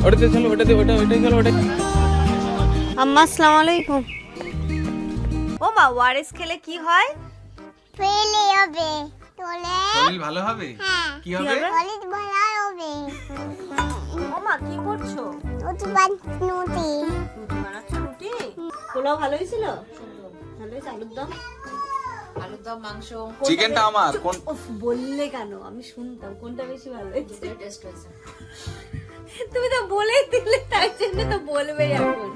ওটাতে চলো, ওটাতে ওটাই চলো, ওটাই। আম্মা আসসালামু আলাইকুম। ও মা, ওয়ারেস খেলে কি হয়? পেলে হবে তোলে শরীর ভালো হবে। কি হবে? শরীর ভালো হবে। ও মা কি করছো? রুটি বানাচ্ছি। রুটি বানাচ্ছো? রুটি পোলাও ভালো হয়েছিল? ভালো হয়েছে। আলুর দম মাংস চিকেনটা আমার কোন? উফ, বললে কেন? আমি শুনতাম কোনটা বেশি ভালো হয়েছে। টেস্ট হয়েছে। তুমি তো বলেই দিলে, তাই জন্য তো বলবে এখন।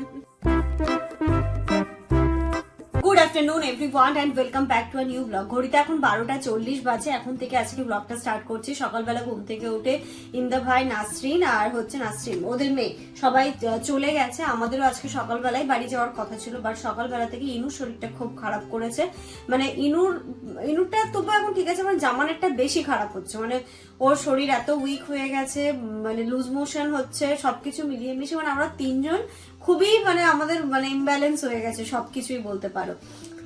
Good afternoon everyone and welcome back to a new blog. ঘড়িতে এখন 12:40 বাজে। এখন থেকে আজকে ব্লগটা স্টার্ট করছি। সকালবেলা ঘুম থেকে উঠে ইন্দা ভাই, নাসরিন আর নাসরিন ওদের মেয়ে সবাই চলে গেছে। আমাদেরও আজকে সকালবেলায় বাড়ি যাওয়ার কথা ছিল, বাট সকালবেলা থেকে ইনুর শরীরটা খুব খারাপ করেছে। মানে ইনুরটা তবু এখন ঠিক আছে, মানে জামানেরটা বেশি খারাপ হচ্ছে। মানে ওর শরীর এত উইক হয়ে গেছে, মানে লুজ মোশন হচ্ছে, সবকিছু মিলিয়ে মিশিয়ে মানে আমরা তিনজন খুবই মানে আমাদের মানে ইমব্যালেন্স হয়ে গেছে সবকিছুই বলতে পারো।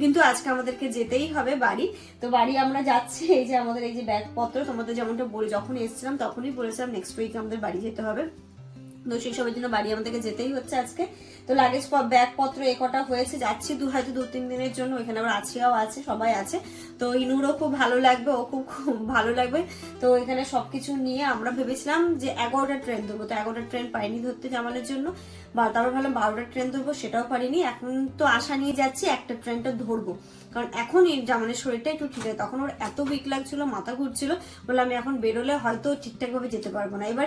কিন্তু আজকে আমাদেরকে যেতেই হবে বাড়ি। তো বাড়ি আমরা যাচ্ছি। এই যে আমাদের এই যে ব্যাগপত্র, তোমাদের যেমনটা বলি, যখন এসেছিলাম তখনই বলেছিলাম নেক্সট উইক আমাদের বাড়ি যেতে হবে। তো সেই সবের জন্য বাড়ি আমাদেরকে যেতেই হচ্ছে আজকে। তো লাগেজ ব্যাগপত্র এ কটা হয়েছে, যাচ্ছি হয়তো 2-3 দিনের জন্য। এখানে আবার আছিয়াও আছে, সবাই আছে। তো ইনুরও খুব ভালো লাগবে, ও খুব ভালো লাগবে। তো এখানে সবকিছু নিয়ে আমরা ভেবেছিলাম যে 11টা ট্রেন ধরবো। তো 11টা ট্রেন পাইনি ধরতে জামানের জন্য, বা তারপর ভাবলাম 12টা ট্রেন ধরবো, সেটাও পারিনি। এখন তো আশা নিয়ে যাচ্ছি একটা ট্রেনটা ধরবো, কারণ এখন জামানের শরীরটা একটু ঠিক আছে। তখন ওর এত উইক লাগছিল, মাথা ঘুরছিল, বলে আমি এখন বেরোলে হয়তো ঠিকঠাক ভাবে যেতে পারবো না। এবার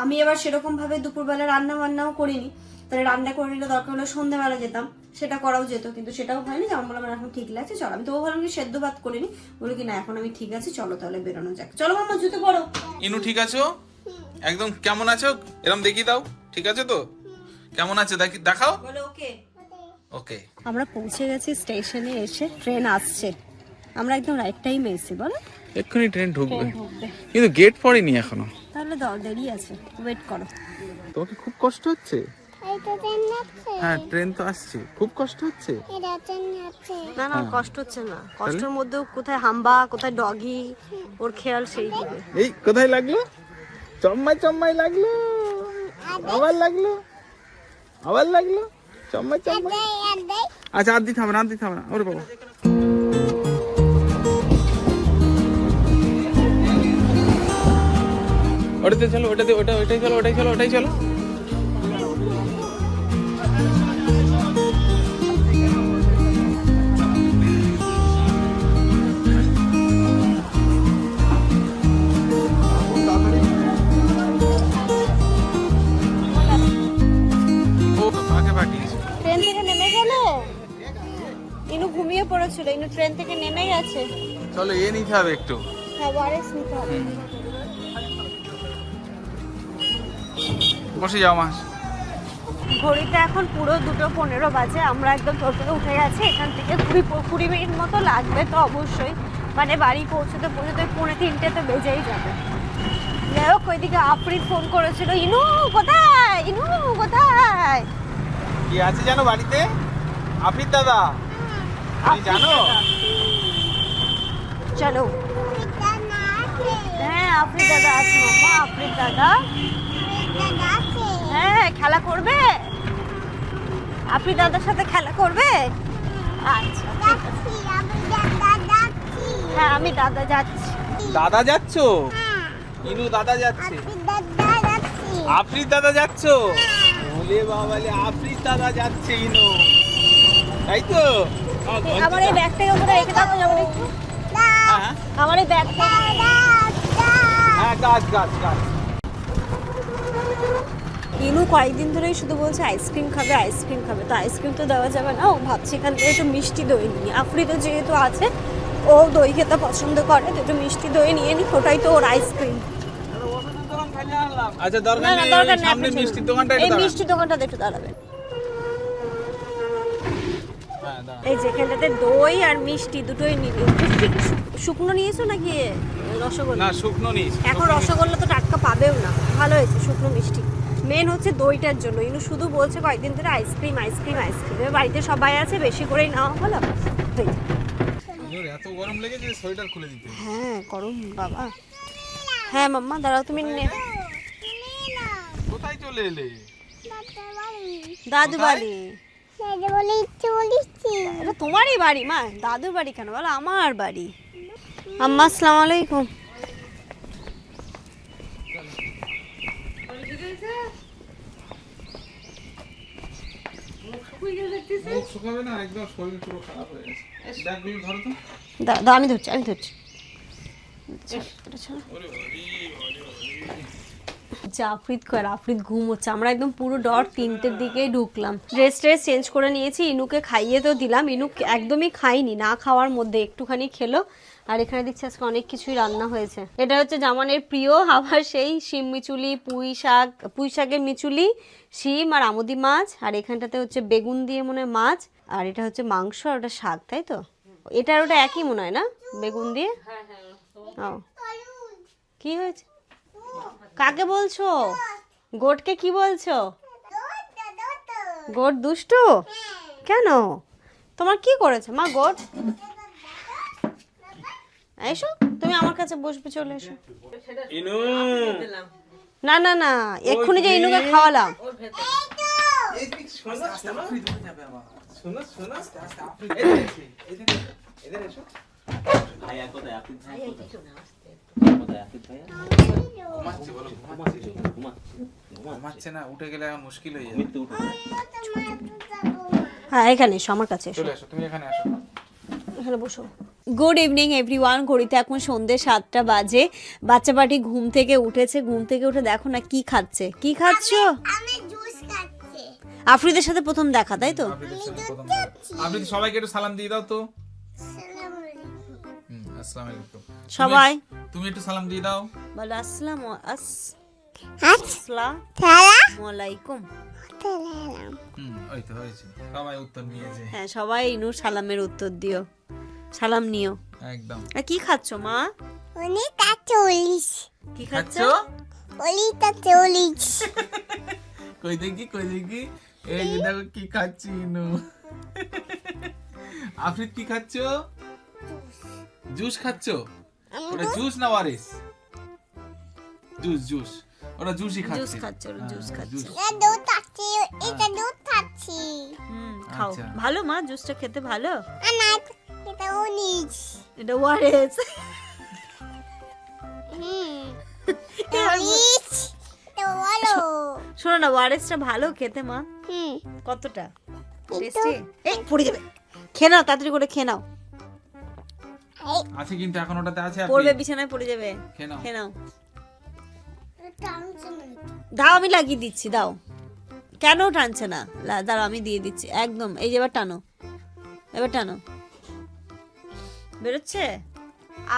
আমি এবার সেরকম ভাবে দুপুরবেলা রান্না বান্নাও করিনি। তাহলে রান্না করে নিলে দরকার হলে সন্ধ্যাবেলা যেতাম, সেটা করাও যেত, কিন্তু সেটাও হয়নি। যেমন বললাম এখন ঠিক লাগছে, চলো। আমি তো ভাবলাম কি সেদ্ধ ভাত করিনি, বলি কি না এখন আমি ঠিক আছে, চলো তাহলে বেরোনো যাক। চলো মাম্মা, জুতো পরো। ইনু ঠিক আছো? একদম কেমন আছো? এরকম দেখি দাও, ঠিক আছে তো? কেমন আছে দেখাও। বলো ওকে। ওকে। আমরা পৌঁছে গেছি স্টেশনে, এসে ট্রেন আসছে। আমরা একদম রাইট টাইমে এসেছি। বলো এক্ষুনি ট্রেন ঢুকবে, কিন্তু গেট পড়েনি এখনো। তাহলে দেরি আছে, ওয়েট করো। তোমাকে খুব কষ্ট হচ্ছে? এই তো ট্রেন যাচ্ছে। হ্যাঁ, ট্রেন তো আসছে, খুব কষ্ট হচ্ছে। এটা ট্রেন যাচ্ছে। না না, কষ্ট হচ্ছে না। কষ্টের মধ্যেও কোথায় হাম্বা, কোথায় ডগি, ওর খেয়াল সেই দিবে। এই কোথায় লাগলো? চম্মাই লাগলো, আবার লাগলো, চম্মাই। আচ্ছা, আর দিতে হবে না, ওরে বাবা। ওটাতে চলো, ওটাই চলো। ট্রেন থেকে নেমে গেলে ইনু ঘুমিয়ে পড়েছিল, ইনু ট্রেন থেকে নেমে গেছে। চলো, নিতে হবে একটু। হ্যাঁ, ওয়ারেস নিতে হবে। বসে যাও মাস। ঘড়িতে এখন পুরো 2:15 বাজে। আমরা একদম টোটোতে উঠে গেছি। এখান থেকে 20 মিনিট মতো লাগবে তো অবশ্যই, মানে বাড়ি পৌঁছতে 2:45 তো বেজেই যাবে। যাই হোক, ওইদিকে আফরিদ ফোন করেছিল, ইনু কোথায়, কি আছে জানো বাড়িতে? আফরিদ দাদা, তুমি জানো? চলো। হ্যাঁ, আফরিদ দাদা আছে মাম্মা, আফরিদ দাদা। হ্যাঁ, খেলা করবে, আফরিদ দাদার সাথে খেলা করবে। আচ্ছা ঠিক আছে। হ্যাঁ, আমি দাদা যাচ্ছি। দাদা যাচ্ছো? ইনু দাদা যাচ্ছে, আফরিদ দাদা যাচ্ছ? বলে বাবালে, আফরিদ দাদা যাচ্ছে ইনু, তাই তো? আমার এই ব্যাগটাকে ওপরে রেখে দাও, যাবো একটু। হ্যাঁ, আমার এই ব্যাগটা। হ্যাঁ, গাছ। ইনু কয়েকদিন ধরেই শুধু বলছে আইসক্রিম খাবে। তো আইসক্রিম তো দেওয়া যাবে না। ও ভাবছে এখান থেকে একটু মিষ্টি দই নিই। আফরিদও যেহেতু আছে, ও দই খেতে পছন্দ করে, তো একটু মিষ্টি দই নিয়ে নি, ওটাই তো ওর আইসক্রিম। আচ্ছা, দরকার নেই, সামনে মিষ্টির দোকানটা এই মিষ্টি দোকানটাতে একটু দাঁড়াবেন। এই যেখানটাতে দই আর মিষ্টি দুটোই নিবি। মিষ্টি শুকনো নিয়েছো নাকি রসগোল্লা? না, শুকনো নিস। এখন রসগোল্লা তো টাটকা পাবেও না, ভালো হয়েছে শুকনো মিষ্টি। মেন হচ্ছে দইটার জন্য। ইনু শুধু বলছে কয়েকদিন ধরে আইসক্রিম। এবার বাড়িতে সবাই আছে, বেশি করেই নেওয়া হলো। এত গরম লেগেছে, সোয়েটার খুলে দিতে। হ্যাঁ, গরম বাবা। হ্যাঁ মাম্মা, দাঁড়াও, তুমি কোথায় চলে এলে? দাদু বাড়ি। দাদা বলে চলেছি। এটা তোমারই বাড়ি মা, দাদুর বাড়ি কেন বলো? আমার বাড়ি। আম্মা আসসালামু আলাইকুম। মুখ শুকাবে না, একদম শরীর পুরো খারাপ হয়ে গেছে। দেখ বিল ধরো তো। দাও আমি ধরছি। আফরিদ কর, আফরিদ ঘুমোচ্ছে। আমরা একদম পুরো ডট 3টের দিকেই ঢুকলাম। ড্রেস চেঞ্জ করে নিয়েছি, ইনুকে খাইয়ে তো দিলাম। ইনু একদমই খাইনি, না খাওয়ার মধ্যে একটুখানি খেলো। আর এখানে দেখছি আজকে অনেক কিছুই রান্না হয়েছে। এটা হচ্ছে জামানের প্রিয়, আবার সেই শিম মিচুলি, পুঁই শাকের মিচুলি, শিম আর আমুদি মাছ। আর এখানটাতে হচ্ছে বেগুন দিয়ে মনে হয় মাছ। আর এটা হচ্ছে মাংস আর ওটা শাক, তাই তো? এটা আর ওটা একই মনে হয় না, বেগুন দিয়ে? ও কি হয়েছে? কাকে বলছো? গোটকে কি বলছো? গোট দুষ্টু কেন? তোমার কি করেছে মা গোট? এসো তুমি আমার কাছে বসবে, চলে এসো। ইনু না না না, এক্ষুনি যে ইনুকে খাওয়ালাম। এই দিক শোনো, আফরিদ উঠে যাবে আবার। শোনো শোনো, আফরিদ এদের এসো। ভাইয়া কোথায়? আফরিদ ভাইয়া কোথায়? আফরিদ ভাইয়া ঘুমাচ্ছে, বলো ঘুমাচ্ছে না, উঠে গেলে এখন মুশকিল হয়ে যাবে। হ্যাঁ এখানে এসো, আমার কাছে এসো। চলে এসো, তুমি এখানে আসো, এখানে বসো। Good evening everyone. ঘড়িতে এখন সন্ধ্যে 7টা বাজে। বাচ্চা পাটি ঘুম থেকে উঠেছে। ঘুম থেকে উঠে দেখো না কি খাচ্ছে। কি খাচ্ছো? আমি জুস খাচ্ছি। আফরিদের সাথে প্রথম দেখা, তাই তো? আফরিদ সবাইকে একটু সালাম দিয়ে দাও তো। আসসালামু আলাইকুম। আসসালামু আলাইকুম। সবাই তুমি একটু সালাম দিয়ে দাও। বলো আসসালামু আলাইকুম। ওই তো হয়েছে, সবাই উত্তর নিয়েছে। হ্যাঁ সবাই ইনুর সালামের উত্তর দিও, সালাম নিও। একদম। আর কি খাচ্ছো মা? অনিতা চল্লিশ। কি খাচ্ছো? অনিতা চল্লিশ। কই দেখি এই যে দেখো কি খাচ্ছি ইনু। আফরিদ কি খাচ্ছো? জুস খাচ্ছো? ওটা জুস না ওয়ারিস? জুস ওটা জুসই খাচ্ছে। জুস খাচ্ছো, জুস খাচ্ছো। এটা দুধ খাচ্ছি, এটা দুধ খাচ্ছি। খাও। আচ্ছা। ভালো মা, জুসটা খেতে ভালো। না এটা উনিশ। এটা ওয়ারেস। উনিশ তো বলো। শোনো না, ওয়ারেসটা ভালো খেতে মা। কতটা টেস্টি। এই পড়ে যাবে, খেয়ে নাও, তাড়াতাড়ি করে খেয়ে নাও। আছে কিন্তু এখন ওটাতে আছে। পড়বে, বিছানায় পড়ে যাবে। খেয়ে নাও। খেয়ে নাও। দাও আমি লাগিয়ে দিচ্ছি, দাও। কেন টানছে না? দাঁড়াও আমি দিয়ে দিচ্ছি একদম। এই যে এবার টানো, এবার টানো। বেরোচ্ছে।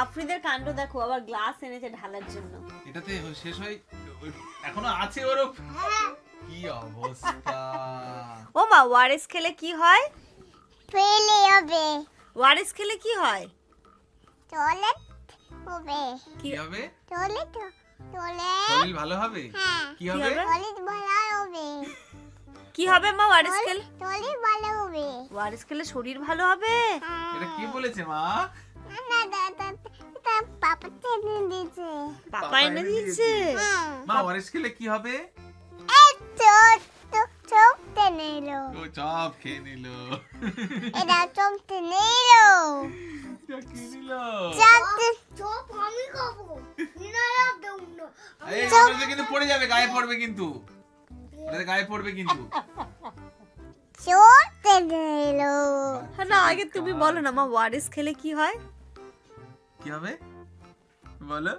আফরিদের কাণ্ড দেখো, আবার গ্লাস এনেছে ঢালার জন্য। এটাতে শেষ হয় এখনো আছে ওর। কি অবস্থা! ও মা, ওয়ারেস খেলে কি হয়? ফেলে হবে। ওয়ারেস খেলে কি হয়? টয়লেট হবে। কি হবে? টয়লেট শরীর ভালো হবে। হ্যাঁ। কি হবে? টয়লেট ভালো হবে। কি হবে মা ওয়ারেস খেলে? টয়লেট ভালো হবে। ওয়ারেস খেলে শরীর ভালো হবে? এটা কি বলেছে মা? না দাদা এটা পাপা টেনে দিয়েছে। পাপা এনে দিয়েছে। মা ওয়ারিস খেলে কি হবে? এই চোখ টেনে এলো। ও চপ খেয়ে নিল। এটা চোখ টেনে এলো। এটা কি নিল? চোখ আমি খাবো। এই ওটাতে কিন্তু পড়ে যাবে, গায়ে পড়বে কিন্তু। ওটাতে গায়ে পড়বে কিন্তু। চোখ টেনে এলো। না আগে তুমি বলো না মা, ওয়ারেস খেলে কি হয়? কি হবে বলো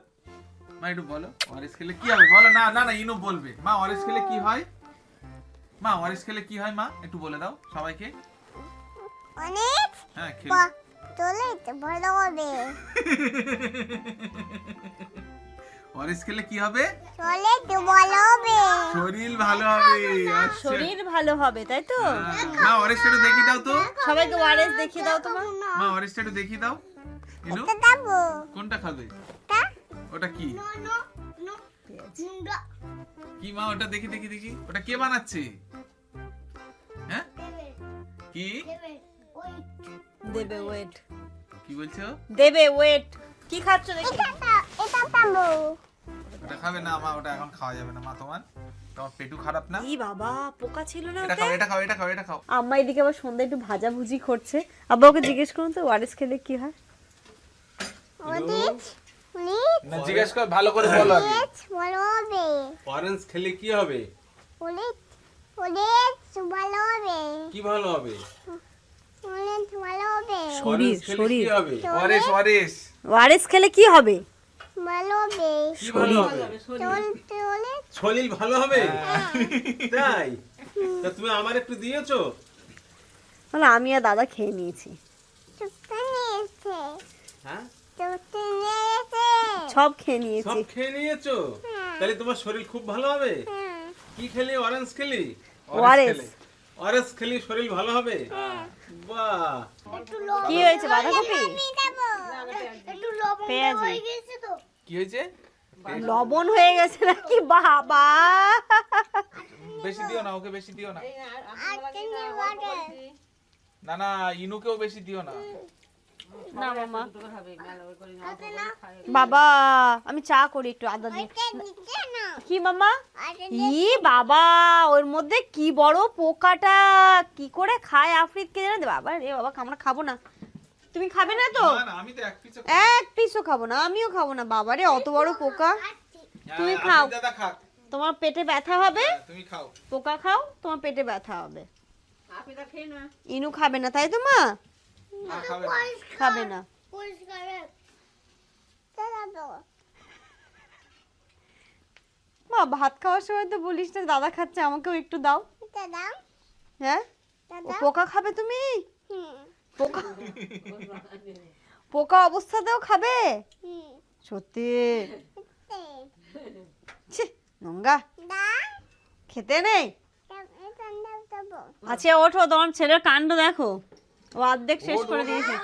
মা, একটু বলো ওয়ারিস খেলে কি হবে বলো। না না না, ইনু বলবে। মা ওয়ারিস খেলে কি হয়? মা ওয়ারিস খেলে কি হয় মা, একটু বলে দাও সবাইকে। অনেক হ্যাঁ খেলে টয়লেট ভালো হবে। ওয়ারিস খেলে কি হবে? টয়লেট ভালো হবে। শরীর ভালো হবে। আচ্ছা। শরীর ভালো হবে, তাই তো? মা ওয়ারিসটা একটু দেখিয়ে দাও তো। সবাইকে ওয়ারেস দেখিয়ে দাও তো মা। মা ওয়ারিসটা একটু দেখিয়ে দাও। ইনু এটা দাবো। কোনটা খাবে? তা ওটা কি? কি মা ওটা দেখি। ওটা কে বানাচ্ছে? হ্যাঁ কি দেবে ওয়েট। কি বলছো? দেবে ওয়েট। কি খাচ্ছ দেখি? এটা দাবো। ওটা খাবে না মা, ওটা এখন খাওয়া যাবে না মা। তোমার পেটু খারাপ না? ই বাবা, পোকা ছিল না এটা ওতে? খাও, এটা খাও, এটা খাও, এটা খাও। আম্মা এদিকে আবার সন্ধ্যা একটু ভাজাভুজি করছে। আব্বা ওকে জিজ্ঞেস করুন তো ওয়ারেস খেলে কি হয়। না জিজ্ঞেস কর, ভালো করে বলো আগে। ভালো হবে। অরেঞ্জ খেলে কি হবে? অনেক ভালো হবে। কি ভালো হবে? অনেক ভালো হবে। অরেঞ্জ খেলে কি হবে? ওয়ারেস, ওয়ারেস। ওয়ারেস খেলে কি হবে? ভালো হবে। কি ভালো হবে? শরীর ভালো হবে? তাই? তা তুমি আমার একটু দিয়েছো? বলে আমি আর দাদা খেয়ে নিয়েছি। চুপটা নিয়েছে। হ্যাঁ? চুপটা নিয়েছে। সব খেয়ে নিয়েছি। সব খেয়ে নিয়েছো? তাহলে তোমার শরীর খুব ভালো হবে? কি খেলি? অরেঞ্জ খেলি? ওয়ারেস। অরেঞ্জ খেলি শরীর ভালো হবে? বাহ! কি হয়েছে বাঁধাকপি? আমি দেবো। একটু লবণ পেঁয়াজি। হয়ে গেছে তো। কি হয়েছে? লবণ হয়ে গেছে নাকি বাবা? বেশি দিও না, ওকে বেশি দিও না। আর চিনি বাটার। না না, ইনুকেও বেশি দিও না। না মামা। তাতে না। বাবা আমি চা করি একটু আদা দিয়ে। ওইটা নিচে না। কি মামা? আর ই বাবা, ওর মধ্যে কি বড় পোকাটা, কি করে খায় আফ্রিদ কে জানে? বাবা রে বাবা, আমরা খাবো না। তুমি খাবে না তো? না না, আমি তো এক পিস এক পিসও খাবো না, আমিও খাবো না। বাবা রে, অত বড় পোকা। তুমি খাও। দাদা খাক। তোমার পেটে ব্যথা হবে। তুমি খাও। পোকা খাও, তোমার পেটে ব্যথা হবে। ইনু খাবে না তাই তো মা? না খাবে না। খাবে না। পরিষ্কার দাদা তো। মা ভাত খাওয়ার সময় তো বলিস না দাদা খাচ্ছে, আমাকেও একটু দাও। দাদা হ্যাঁ, ও দাদা পোকা খাবে তুমি? হুম পোকা পোকা অবস্থাতেও খাবে? হুম সত্যি? ছি, নোংরা। দা খেতে নেই। এটা দাও দেবো। আচ্ছা ওঠো, তোমার ছেলের কাণ্ড দেখো, ও অর্ধেক শেষ করে দিয়েছে।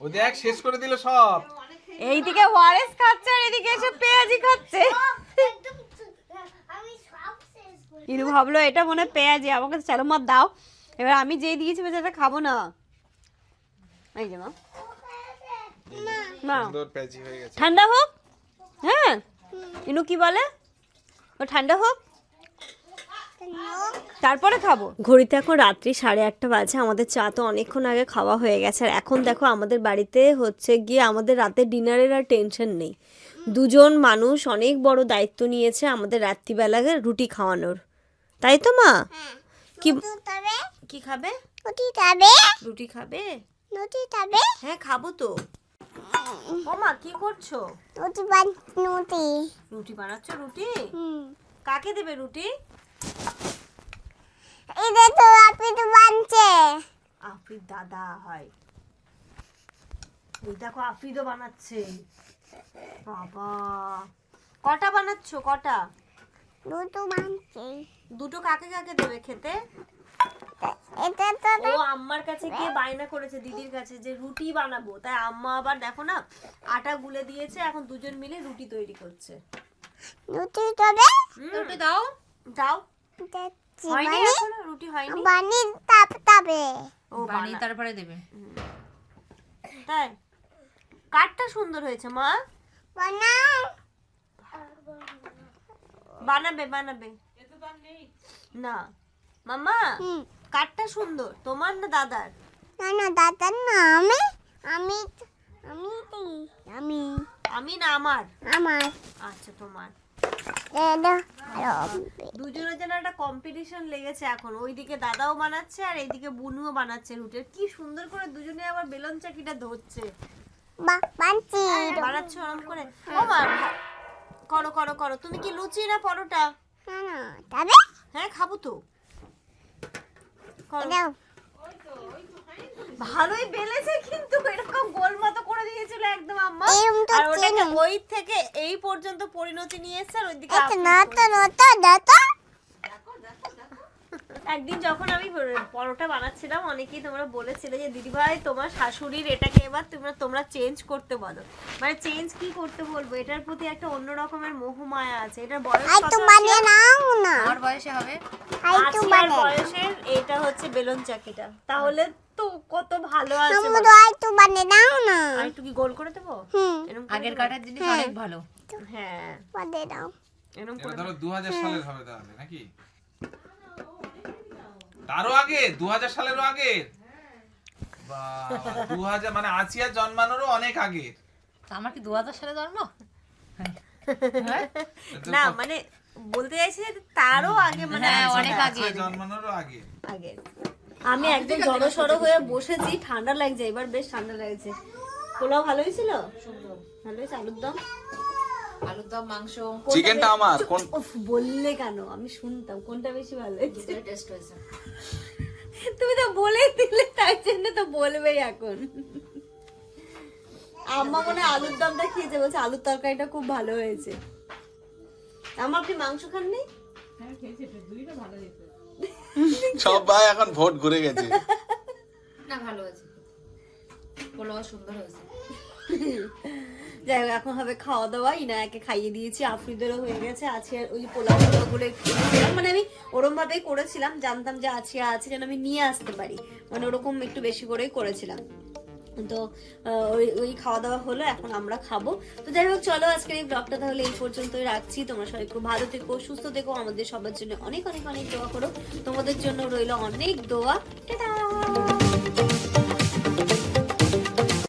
ও দেখ শেষ করে দিল সব। এইদিকে ওয়ারেস খাচ্ছে আর এদিকে এসে পেঁয়াজি খাচ্ছে। একদম আমি সব শেষ করে ইনু ভাবলো এটা মনে হয় পেঁয়াজি, আমাকে চালো মাপ দাও। এবার আমি যেই দিয়েছি বেচারা খাবো না। এই যে মা, না সুন্দর প্যাচি হয়ে গেছে। ঠান্ডা হোক। হ্যাঁ, ইনু কি বলে? ও ঠান্ডা হোক তারপরে খাবো। ঘড়িতে এখন রাত্রি 8:30 বাজে। আমাদের চা তো অনেকক্ষণ আগে খাওয়া হয়ে গেছে। আর এখন দেখো আমাদের বাড়িতে হচ্ছে গিয়ে আমাদের রাতে ডিনারের আর টেনশন নেই। দুজন মানুষ অনেক বড় দায়িত্ব নিয়েছে আমাদের রাত্রিবেলা রুটি খাওয়ানোর, তাই তো মা? কি তবে কি খাবে? রুটি খাবে রুটি খাবে? রুটি খাবে হ্যাঁ খাবো তো। ও মা কি করছো? রুটি বান রুটি রুটি বানাচ্ছো? রুটি হুম কাকে দেবে রুটি? এটা তো আপনি তো বানছে আফ্রিদ দাদা হয়। এই দেখো আফ্রিদও বানাচ্ছে। বাবা, কটা বানাচ্ছো? কটা? দুটো বানছে দুটো কাকে কাকে দেবে খেতে? এটা তো ও আম্মার কাছে গিয়ে বায়না করেছে দিদির কাছে যে রুটি বানাবো, তাই আম্মা আবার দেখো না আটা গুলে দিয়েছে, এখন দুজন মিলে রুটি তৈরি করছে। রুটি খাবে রুটি দাও দাও। হয়নি বানি এখনো রুটি হয়নি। বানি তাপতাবে ও বানিয়ে তারপরে দেবে। তাই কাঠটা সুন্দর হয়েছে মা। বানাও বানাবে বানাবে না মামা। হুম কাঠটা সুন্দর তোমার না দাদার? না না দাদা না আমি আমি আমি আমি আমি না আমার? আমার আচ্ছা তোমার। এটা দুজনের জন্য একটা কম্পিটিশন লেগেছে এখন। ওইদিকে দাদাও বানাচ্ছে আর এইদিকে বুনুও বানাচ্ছে রুটি। কি সুন্দর করে দুজনে আবার বেলন চাকিটা ধরছে। বানছি বানাচ্ছ আরাম করে। ও মা করো করো করো। তুমি কি লুচি না পরোটা? না না তবে হ্যাঁ খাবো তো। করো। দাও ভালোই বেলেছে কিন্তু এরকম গোল মতো করে দিয়েছিল একদম আম্মা। এরকম তো আর ওটাকে চেনো। ওই থেকে এই পর্যন্ত পরিণতি নিয়ে এসেছে আর ওইদিকে এটা আফরিদ না তো করেছে। না তো দাদা একদিন যখন আমি পরোটা বানাচ্ছিলাম অনেকেই তোমরা বলেছিলে যে দিদি ভাই তোমার শাশুড়ির এটাকে এবার তোমরা চেঞ্জ করতে বলো। মানে চেঞ্জ কি করতে বলবো, এটার প্রতি একটা অন্য রকমের মোহমায়া আছে। এটার বয়স আই কত তো আছে? বানিয়ে নাও না আমার বয়সে হবে আই তো 80 বানিয়ে বয়সের। এটা হচ্ছে বেলন চাকিটা। তাহলে তো কত ভালো আছে। আমরা একটু বানিয়ে দাও না। আর একটু কি গোল করে দেবো? এরকম করে আগের দেবো? কাটার জিনিস অনেক ভালো। হ্যাঁ বানিয়ে দাও। এরকম এটা করে ধরো 2000 সালের হবে তাহলে নাকি? তারও আগে 2000 সালেরও আগে। বাবা 2000 মানে আসিয়া জন্মানোরও অনেক আগে। তা আমার কি 2000 সালে জন্ম? না মানে বলতে চাইছি যে তারও আগে, মানে হ্যাঁ, অনেক আগে। আসিয়া জন্মানোরও আগে। আগে। আমি একদম জড়সড় হয়ে বসেছি, ঠান্ডা লাগছে, এবার বেশ ঠান্ডা লাগছে। পোলাও ভালো হয়েছিল? ভালো হয়েছে। আলুর দম, আলুর দম, মাংস, চিকেনটা আমার কোন উফ, বললে কেন, আমি শুনতাম কোনটা বেশি ভালো হয়েছে। টেস্ট হয়েছে। তুমি তো বলেই দিলে, তাই জন্য তো বলবেই এখন। আম্মা মনে হয় আলুর দমটা খেয়েছে, বলছে আলুর তরকারিটা খুব ভালো হয়েছে। আম্মা আপনি মাংস খাননি? সব ভাই এখন ভোট ঘুরে গেছে। না ভালো হয়েছে, পোলাও সুন্দর হয়েছে। যাই হোক, এখন হবে খাওয়া দাওয়া। ইনায়াকে খাইয়ে দিয়েছি, আফ্রিদেরও হয়ে গেছে। আছে আর ওই পোলাও গুলো একটু মানে আমি ওরম ভাবেই করেছিলাম, জানতাম যে আছে যেন আমি নিয়ে আসতে পারি, মানে ওরকম একটু বেশি করেই করেছিলাম। তো ওই খাওয়া দাওয়া হলো, এখন আমরা খাবো। তো যাই হোক, চলো আজকের এই ব্লগটা তাহলে এই পর্যন্তই রাখছি। তোমরা সবাই খুব ভালো থেকো, সুস্থ থেকো, আমাদের সবার জন্য অনেক অনেক অনেক দোয়া করো। তোমাদের জন্য রইলো অনেক দোয়া। টাটা।